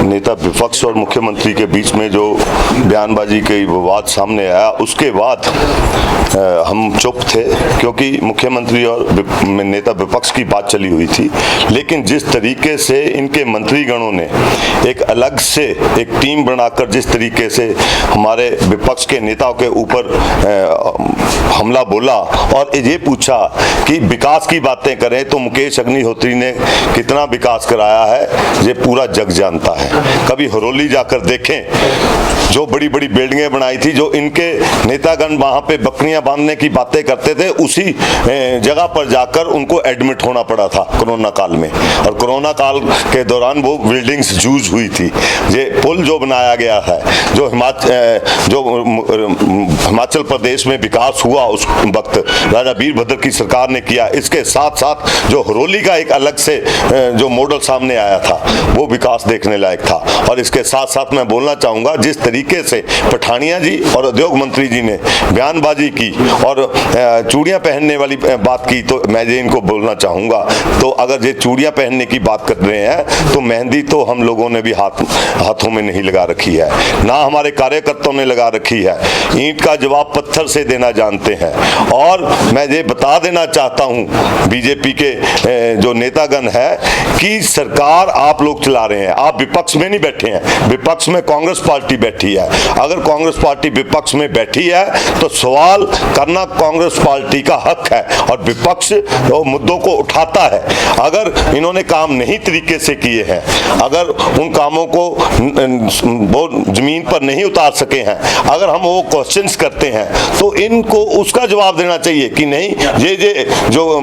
नेता विपक्ष और मुख्यमंत्री के बीच में जो बयानबाजी के विवाद सामने आया, उसके बाद हम चुप थे, क्योंकि मुख्यमंत्री और नेता विपक्ष की बात चली हुई थी। लेकिन जिस तरीके से इनके मंत्रीगणों ने एक अलग से एक टीम बनाकर जिस तरीके से हमारे विपक्ष के नेताओं के ऊपर हमला बोला और ये पूछा कि विकास की बातें करें, तो मुकेश अग्निहोत्री ने कितना विकास कराया है ये पूरा जग जानता है। कभी हरोली जाकर देखें, जो बड़ी बड़ी बिल्डिंगें बनाई थी, जो इनके नेतागण वहां पे बकरियां बांधने की बातें करते थे, उसी जगह पर जाकर उनको एडमिट होना पड़ा था कोरोना काल में। और कोरोना काल के दौरान वो बिल्डिंग्स यूज हुई थी। ये पुल जो बनाया गया है, जो हिमाचल प्रदेश में विकास हुआ उस वक्त राजा वीरभद्र की सरकार ने किया, इसके साथ साथ जो हरोली का एक अलग से जो मॉडल सामने आया था, वो विकास देखने लायक था। और इसके साथ साथ मैं बोलना चाहूंगा, जिस तरीके से पठानिया जी और उद्योग मंत्री जी ने बयानबाजी की और चूड़ियां पहनने वाली बात की, तो मैं ये इनको बोलना चाहूंगा, तो अगर ये चूड़ियां पहनने की बात कर रहे हैं तो मेहंदी तो हम लोगों ने भी हाथों में नहीं लगा रखी है, ना हमारे कार्यकर्ताओं ने लगा रखी है। ईंट का जवाब पत्थर से देना जानते हैं। और मैं ये बता देना चाहता हूं बीजेपी के जो नेतागण है कि सरकार आप लोग चला रहे हैं, आप विपक्ष में नहीं बैठे हैं, विपक्ष में कांग्रेस पार्टी बैठी है। अगर कांग्रेस पार्टी विपक्ष में बैठी है तो सवाल करना कांग्रेस पार्टी का हक है और विपक्ष मुद्दों को उठाता है। अगर इन्होंने काम नहीं तरीके से किए हैं, अगर उन कामों को वो जमीन पर नहीं उतार सके हैं, अगर हम वो क्वेश्चंस करते हैं तो इनको उसका जवाब देना चाहिए कि नहीं, ये जो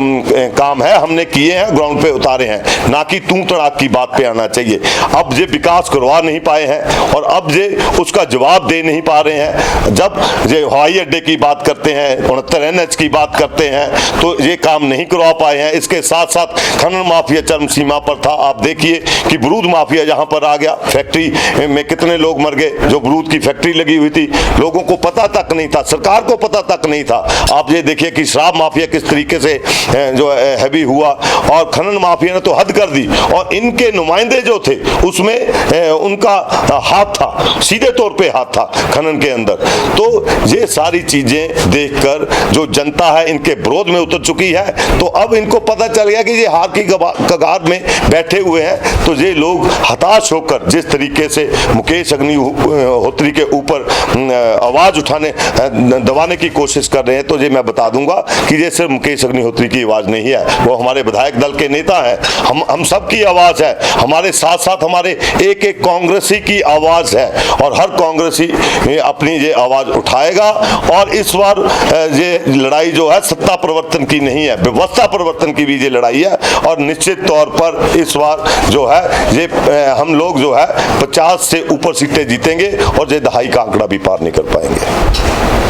काम है हमने किए हैं, ग्राउंड पे उतारे हैं, ना कि तू तड़ाक की बात पे आना चाहिए। अब ये विकास करवा नहीं पाए हैं और अब ये उसका जवाब दे नहीं पा रहे हैं। जब ये हवाई अड्डे की बात करते हैं, 69 NH की बात करते हैं, तो ये काम नहीं करवा पाए हैं। इसके साथ साथ खनन माफिया चरम सीमा पर था। आप देखिए कि बरूद माफिया जहां पर आ गया, फैक्ट्री में कितने लोग मर गए, जो बरूद की फैक्ट्री लगी हुई थी, लोगों को पता तक नहीं था, सरकार को पता तक नहीं था। आप ये देखिए कि शराब माफिया किस तरीके से जो हैवी हुआ और खनन माफिया ने तो हद कर दी और इनके नुमाइंदे जो थे उसमें उनका हाथ था, सीधे तौर पे हाथ था खनन के अंदर। तो ये सारी चीजें देखकर जो जनता है इनके विरोध में उतर चुकी है। तो अब इनको पता चल गया कि ये हार की कगार में बैठे हुए हैं। तो ये लोग हताश होकर जिस तरीके से मुकेश अग्निहोत्री के ऊपर आवाज दबाने की कोशिश कर रहे हैं, तो ये मैं बता दूंगा कि ये सिर्फ मुकेश अग्निहोत्री की आवाज नहीं है, वो हमारे विधायक दल के नेता हैं, हम सब की आवाज है। हमारे साथ साथ हमारे एक एक कांग्रेसी की आवाज है और हर कांग्रेसी अपनी ये आवाज उठाएगा। और इस बार ये लड़ाई जो है सत्ता परिवर्तन की नहीं है, व्यवस्था परिवर्तन की भी ये लड़ाई है। और निश्चित तौर पर इस बार जो है ये हम लोग जो है 50 से ऊपर सीटें जीतेंगे और ये दहाई का आंकड़ा भी पार नहीं कर पाएंगे।